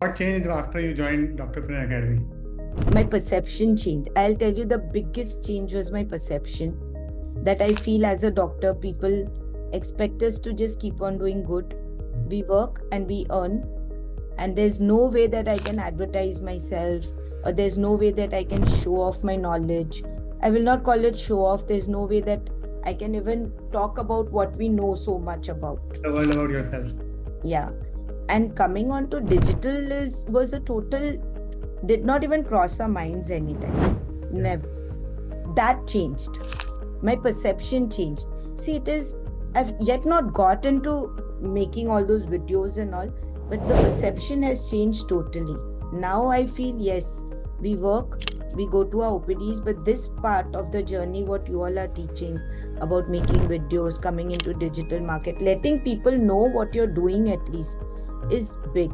What changed after you joined Doctorpreneur Academy? My perception changed. I'll tell you, the biggest change was my perception. That I feel as a doctor, people expect us to just keep on doing good. We work and we earn, and there's no way that I can advertise myself, or there's no way that I can show off my knowledge. I will not call it show off. There's no way that I can even talk about what we know so much about. The world about yourself. Yeah. And coming on to digital was a total, did not even cross our minds anytime. Never. That changed. My perception changed. See, I've yet not got into making all those videos and all, but the perception has changed totally. Now I feel, yes, we work, we go to our OPDs, but this part of the journey, what you all are teaching about making videos, coming into digital market, letting people know what you're doing at least, is big.